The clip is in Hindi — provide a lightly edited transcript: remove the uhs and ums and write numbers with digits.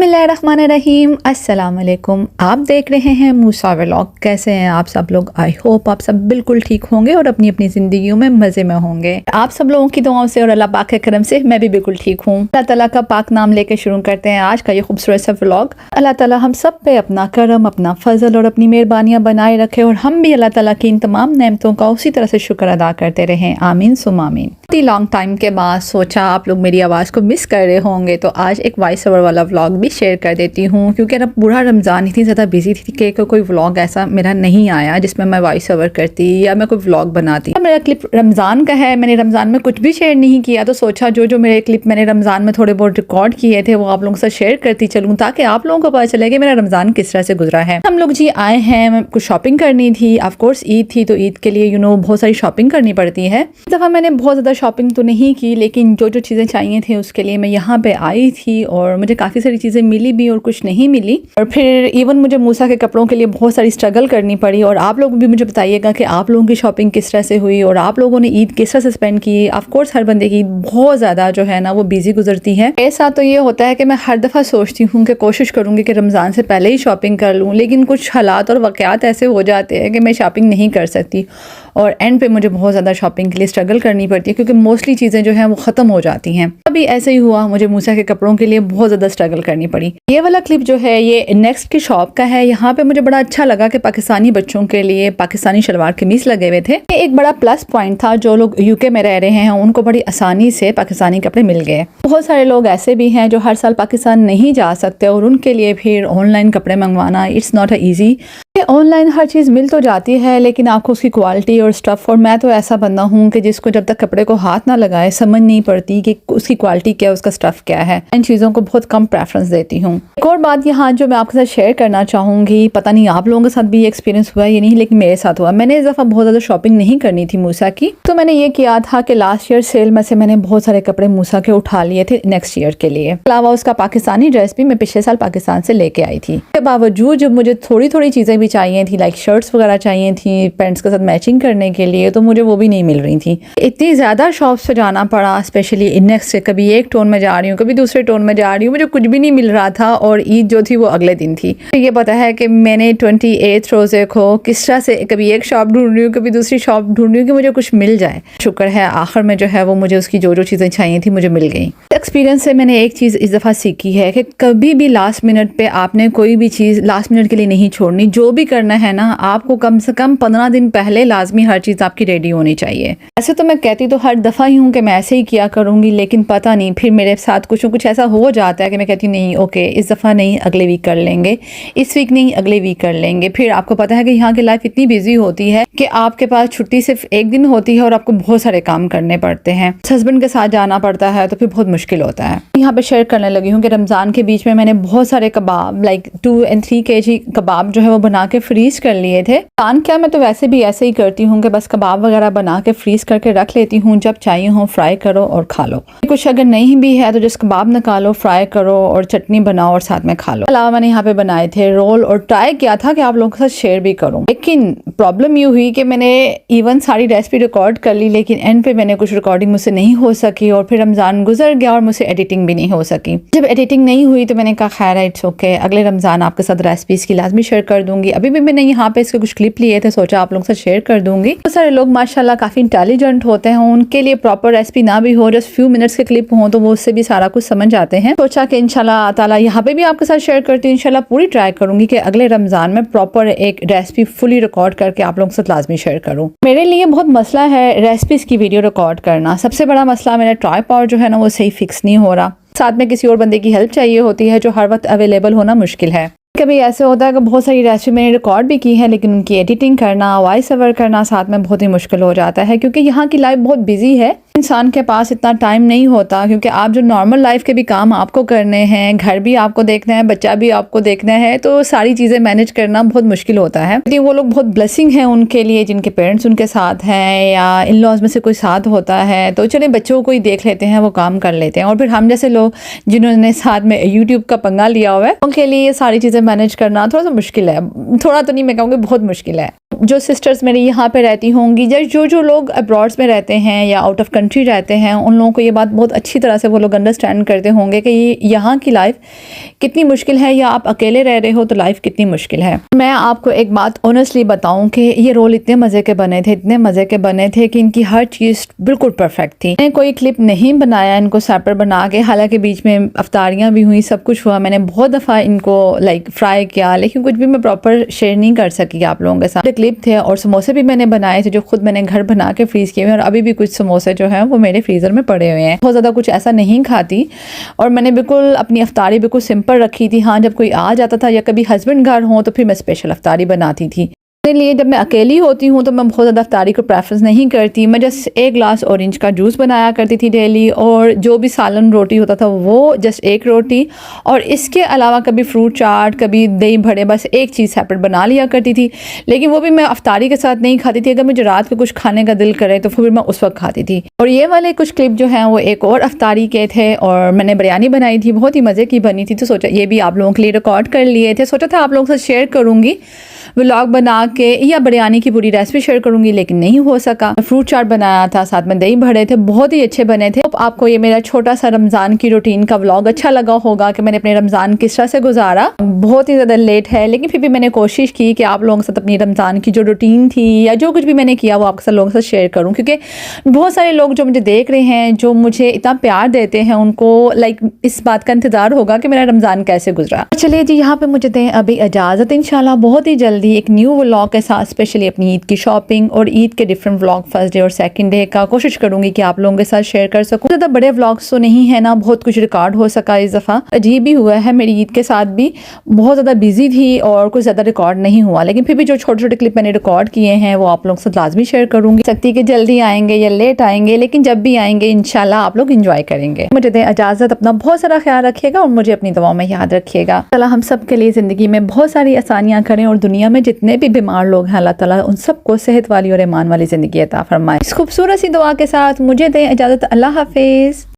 बिस्मिल्लाहिर्रहमानिर्रहीम, अस्सलाम वालेकुम। आप देख रहे हैं मूसा व्लॉग। कैसे हैं आप सब लोग? आई होप आप सब बिल्कुल ठीक होंगे और अपनी अपनी ज़िंदगियों में मज़े में होंगे। आप सब लोगों की दुआओं से और अल्लाह पाक के करम से मैं भी बिल्कुल ठीक हूँ। अल्लाह ताला का पाक नाम लेके शुरू करते हैं आज का ये खूबसूरत सा व्लॉग। अल्लाह ताला हम सब पे अपना करम, अपना फजल और अपनी मेहरबानियाँ बनाए रखे और हम भी अल्लाह ताला की इन तमाम नेमतों का उसी तरह से शुक्र अदा करते रहें। आमीन सुम आमीन। लॉन्ग टाइम के बाद सोचा आप लोग मेरी आवाज़ को मिस कर रहे होंगे तो आज एक वॉइस ओवर वाला व्लॉग भी शेयर कर देती हूँ, क्योंकि अब पूरा रमज़ान इतनी ज़्यादा बिजी थी कि कोई व्लॉग ऐसा मेरा नहीं आया जिसमें मैं वॉइस ओवर करती या मैं कोई व्लॉग बनाती। मेरा क्लिप रमज़ान का है, मैंने रमज़ान में कुछ भी शेयर नहीं किया तो सोचा जो मेरे क्लिप मैंने रमज़ान में थोड़े बहुत रिकॉर्ड किए थे वो आप लोगों के साथ शेयर करती चलूँ ताकि आप लोगों को पता चले कि मेरा रमज़ान किस तरह से गुजरा है। हम लोग जी आए हैं, कुछ शॉपिंग करनी थी। ऑफकोर्स ईद थी तो ईद के लिए बहुत सारी शॉपिंग करनी पड़ती है। इस दफ़ा मैंने बहुत ज़्यादा शॉपिंग तो नहीं की, लेकिन जो चीज़ें चाहिए थी उसके लिए मैं यहाँ पे आई थी और मुझे काफ़ी सारी चीज़ें मिली भी और कुछ नहीं मिली। और फिर इवन मुझे मूसा के कपड़ों के लिए बहुत सारी स्ट्रगल करनी पड़ी। और आप लोग भी मुझे बताइएगा कि आप लोगों की शॉपिंग किस तरह से हुई और आप लोगों ने ईद किस तरह से स्पेंड की। ऑफकोर्स हर बंदे की ईद बहुत ज़्यादा जो है ना वो बिजी गुजरती है। मेरे साथ तो ये होता है कि मैं हर दफ़ा सोचती हूँ कि कोशिश करूँगी कि रमज़ान से पहले ही शॉपिंग कर लूँ, लेकिन कुछ हालात और वाक़यात ऐसे हो जाते हैं कि मैं शॉपिंग नहीं कर सकती और एंड पे मुझे बहुत ज़्यादा शॉपिंग के लिए स्ट्रगल करनी पड़ती है, क्योंकि मोस्टली चीज़ें जो हैं वो ख़त्म हो जाती हैं। अभी ऐसे ही हुआ, मुझे मूसा के कपड़ों के लिए बहुत ज़्यादा स्ट्रगल करनी पड़ी। ये वाला क्लिप जो है ये नेक्स्ट की शॉप का है। यहाँ पे मुझे बड़ा अच्छा लगा कि पाकिस्तानी बच्चों के लिए पाकिस्तानी शलवार कमीज लगे हुए थे। ये एक बड़ा प्लस पॉइंट था। जो लोग यूके में रह रहे हैं उनको बड़ी आसानी से पाकिस्तानी कपड़े मिल गए। बहुत सारे लोग ऐसे भी हैं जो हर साल पाकिस्तान नहीं जा सकते और उनके लिए फिर ऑनलाइन कपड़े मंगवाना इट्स नॉट ईजी। ऑनलाइन हर चीज़ मिल तो जाती है लेकिन आपको उसकी क्वालिटी और स्टफ़, और मैं तो ऐसा बंदा हूँ कि जिसको जब तक कपड़े को हाथ ना लगाए समझ नहीं पड़ती कि उसकी क्वालिटी क्या है, उसका स्टफ़ क्या है। इन चीज़ों को बहुत कम प्रेफरेंस देती हूँ। एक और बात यहाँ जो मैं आपके साथ शेयर करना चाहूँगी, पता नहीं आप लोगों के साथ भी ये एक्सपीरियंस हुआ या नहीं, लेकिन मेरे साथ हुआ। मैंने इस दफ़ा बहुत ज़्यादा शॉपिंग नहीं करनी थी मूसा की, तो मैंने ये किया था कि लास्ट ईयर सेल में से मैंने बहुत सारे कपड़े मूसा के उठा लिए थे नेक्स्ट ईयर के लिए। अलावा उसका पाकिस्तानी ड्रेस भी मैं पिछले साल पाकिस्तान से लेके आई थी। इसके बावजूद जब मुझे थोड़ी थोड़ी चीज़ें भी चाहिए थी, लाइक शर्ट्स वगैरह चाहिए थी पैंट्स के साथ मैचिंग करने के लिए, तो मुझे वो भी नहीं मिल रही थी। इतनी ज़्यादा शॉप्स पे जाना पड़ा, स्पेशली इनेक्स से। कभी एक टोन में जा रही हूँ, कभी दूसरे टोन में जा रही हूँ, मुझे कुछ भी नहीं मिल रहा था। और ईद जो थी वो अगले दिन थी। ये पता है कि मैंने 28 रोज़े को किस तरह से कभी एक शॉप ढूंढ रही हूँ, कभी दूसरी शॉप ढूंढ रही हूँ कि मुझे कुछ मिल जाए। शुक्र है आखिर में जो है वो मुझे उसकी जो चीज़ें चाहिए थी मुझे मिल गई। एक्सपीरियंस से मैंने एक चीज़ इस दफ़ा सीखी है कि कभी भी लास्ट मिनट पे आपने कोई भी चीज़ लास्ट मिनट के लिए नहीं छोड़नी। जो भी करना है ना, आपको कम से कम 15 दिन पहले लाजमी हर चीज़ आपकी रेडी होनी चाहिए। ऐसे तो मैं कहती तो हर दफ़ा ही हूँ कि मैं ऐसे ही किया करूँगी, लेकिन पता नहीं फिर मेरे साथ कुछ न कुछ ऐसा हो जाता है कि मैं कहती नहीं ओके इस दफ़ा नहीं अगले वीक कर लेंगे, इस वीक नहीं अगले वीक कर लेंगे। फिर आपको पता है कि यहाँ की लाइफ इतनी बिजी होती है कि आपके पास छुट्टी सिर्फ एक दिन होती है और आपको बहुत सारे काम करने पड़ते हैं। हस्बैंड के साथ जाना पड़ता है तो फिर बहुत मुश्किल होता है। यहाँ पे शेयर करने लगी हूँ कि रमज़ान के बीच में मैंने बहुत सारे कबाब लाइक 2 और 3 kg कबाब जो है वो बना के फ्रीज कर लिए थे। क्या मैं तो वैसे भी ऐसे ही करती हूँ कि बस कबाब वगैरह बना के फ्रीज करके रख लेती हूँ, जब चाहिए हो फ्राई करो और खा लो। कुछ अगर नहीं भी है तो जस्ट कबाब निकालो, फ्राई करो और चटनी बनाओ और साथ में खा लो। अलावा मैंने यहाँ पे बनाए थे रोल और ट्राई किया था कि आप लोगों के साथ शेयर भी करूँ, लेकिन प्रॉब्लम ये हुई कि मैंने इवन सारी रेसिपी रिकॉर्ड कर ली, लेकिन एंड पे मैंने कुछ रिकॉर्डिंग मुझसे नहीं हो सकी और फिर रमज़ान गुजर गया और मुझसे एडिटिंग भी नहीं हो सकी। जब एडिटिंग नहीं हुई तो मैंने कहा खैर है इट्स ओके, अगले रमज़ान आपके साथ रेसिपीज़ की लाजमी शेयर कर दूंगी। अभी भी मैंने यहाँ पे इसके कुछ क्लिप लिए थे, सोचा आप लोगों से शेयर कर दूंगी। बहुत सारे लोग माशाल्लाह काफ़ी इंटेलिजेंट होते हैं, उनके लिए प्रॉपर रेसिपी ना भी हो, जस्ट फ्यू मिनट्स के क्लिप हो तो वो उससे भी सारा कुछ समझ जाते हैं। सोचा कि इंशाल्लाह ताला यहाँ पे भी आपके साथ शेयर करती हूँ। इंशाल्लाह पूरी ट्राई करूंगी कि अगले रमज़ान में प्रॉपर एक रेसिपी फुली रिकॉर्ड करके आप लोगों के साथ लाजमी शेयर करूँ। मेरे लिए बहुत मसला है रेसिपीज़ की वीडियो रिकॉर्ड करना। सबसे बड़ा मसला मेरा ट्राइपॉड जो है ना वो सही फिक्स नहीं हो रहा, साथ में किसी और बंदे की हेल्प चाहिए होती है जो हर वक्त अवेलेबल होना मुश्किल है। कभी ऐसे होता है कि बहुत सारी रेसिपी मैंने रिकॉर्ड भी की है, लेकिन उनकी एडिटिंग करना, वॉइस ओवर करना साथ में बहुत ही मुश्किल हो जाता है, क्योंकि यहाँ की लाइफ बहुत बिजी है। इंसान के पास इतना टाइम नहीं होता, क्योंकि आप जो नॉर्मल लाइफ के भी काम आपको करने हैं, घर भी आपको देखना है, बच्चा भी आपको देखना है, तो सारी चीज़ें मैनेज करना बहुत मुश्किल होता है। लेकिन वो लोग बहुत ब्लेसिंग है उनके लिए जिनके पेरेंट्स उनके साथ हैं या इन लॉज में से कोई साथ होता है, तो चले बच्चों को ही देख लेते हैं, वो काम कर लेते हैं। और फिर हम जैसे लोग जिन्होंने साथ में यूट्यूब का पंगा लिया हुआ है उनके लिए ये सारी चीज़ें मैनेज करना थोड़ा सा मुश्किल है। थोड़ा तो नहीं, मैं कहूँगी बहुत मुश्किल है। जो सिस्टर्स मेरी यहाँ पे रहती होंगी या जो लोग अब्रॉड्स में रहते हैं या आउट ऑफ कंट्री रहते हैं, उन लोगों को ये बात बहुत अच्छी तरह से वो लोग अंडरस्टैंड करते होंगे कि यहाँ की लाइफ कितनी मुश्किल है, या आप अकेले रह रहे हो तो लाइफ कितनी मुश्किल है। मैं आपको एक बात ऑनेस्टली बताऊं कि ये रोल इतने मज़े के बने थे, इतने मज़े के बने थे कि इनकी हर चीज़ बिल्कुल परफेक्ट थी। मैंने कोई क्लिप नहीं बनाया इनको सेपरेट बना के, हालांकि बीच में अफ्तारियाँ भी हुई, सब कुछ हुआ, मैंने बहुत दफ़ा इनको फ्राई किया, लेकिन कुछ भी मैं प्रॉपर शेयर नहीं कर सकी आप लोगों के साथ। क्लिप थे और समोसे भी मैंने बनाए थे जो खुद मैंने घर बना के फ्रीज़ किए हुए हैं, और अभी भी कुछ समोसे जो हैं वो मेरे फ्रीज़र में पड़े हुए हैं। बहुत ज़्यादा कुछ ऐसा नहीं खाती और मैंने बिल्कुल अपनी अफ्तारी बिल्कुल सिंपल रखी थी। हाँ, जब कोई आ जाता था या कभी हस्बैंड घर हो तो फिर मैं स्पेशल अफ्तारी बनाती थी। इसलिए जब मैं अकेली होती हूँ तो मैं बहुत ज़्यादा अफ्तारी को प्रेफरेंस नहीं करती। मैं जस्ट 1 गिलास ऑरेंज का जूस बनाया करती थी डेली, और जो भी सालन रोटी होता था वो जस्ट 1 रोटी, और इसके अलावा कभी फ्रूट चाट, कभी दही बड़े, बस एक चीज़ सेपरेट बना लिया करती थी। लेकिन वो भी मैं अफ्तारी के साथ नहीं खाती थी, अगर मुझे रात को कुछ खाने का दिल करे तो फिर मैं उस वक्त खाती थी। और ये वाले कुछ क्लिप जो हैं वो एक और अफ्तारी के थे, और मैंने बिरयानी बनाई थी, बहुत ही मज़े की बनी थी, तो सोचा ये भी आप लोगों के लिए रिकॉर्ड कर लिए थे। सोचा था आप लोगों के साथ शेयर करूँगी व्लॉग बना के, या बिरयानी की पूरी रेसिपी शेयर करूंगी, लेकिन नहीं हो सका। फ्रूट चाट बनाया था, साथ में दही भरे थे, बहुत ही अच्छे बने थे। आपको ये मेरा छोटा सा रमज़ान की रूटीन का व्लॉग अच्छा लगा होगा कि मैंने अपने रमज़ान किस तरह से गुजारा। बहुत ही ज़्यादा लेट है, लेकिन फिर भी मैंने कोशिश की कि आप लोगों के साथ अपनी रमज़ान की जो रूटीन थी या जो कुछ भी मैंने किया वो आपके साथ लोगों के साथ शेयर करूँ, क्योंकि बहुत सारे लोग जो मुझे देख रहे हैं, जो मुझे इतना प्यार देते हैं, उनको इस बात का इंतज़ार होगा कि मेरा रमज़ान कैसे गुजरा। चलिए जी, यहाँ पे मुझे दें अभी इजाज़त। इंशाल्लाह बहुत ही जल्दी एक न्यू व्लॉग के साथ, स्पेशली अपनी ईद की शॉपिंग और ईद के डिफरेंट व्लॉग फर्स्ट डे और सेकंड डे का कोशिश करूंगी कि आप लोगों के साथ शेयर कर सकूं। ज़्यादा बड़े व्लॉग्स तो नहीं है ना, बहुत कुछ रिकॉर्ड हो सका इस दफ़ा। अजीब ही हुआ है, मेरी ईद के साथ भी बहुत ज़्यादा बिजी थी और कुछ ज़्यादा रिकॉर्ड नहीं हुआ, लेकिन फिर भी जो छोटे छोटे क्लिप मैंने रिकॉर्ड किए हैं वो आप लोगों के साथ लाजमी शेयर करूंगी। सकती कि जल्दी आएंगे या लेट आएंगे, लेकिन जब भी आएंगे इंशाल्लाह आप लोग इंजॉय करेंगे। मुझे दें इजाज़त, अपना बहुत सारा ख्याल रखिएगा और मुझे अपनी दुआओं में याद रखिएगा। अल्लाह हम सब के लिए ज़िंदगी में बहुत सारी आसानियाँ करें, और दुनिया में जितने भी बीमार लोग हैं अल्लाह ताला उन सबको सेहत वाली और ईमान वाली ज़िंदगी अता फरमाए। इस खूबसूरत सी दुआ के साथ मुझे दें इजाज़त। अल्लाह हाफिज़।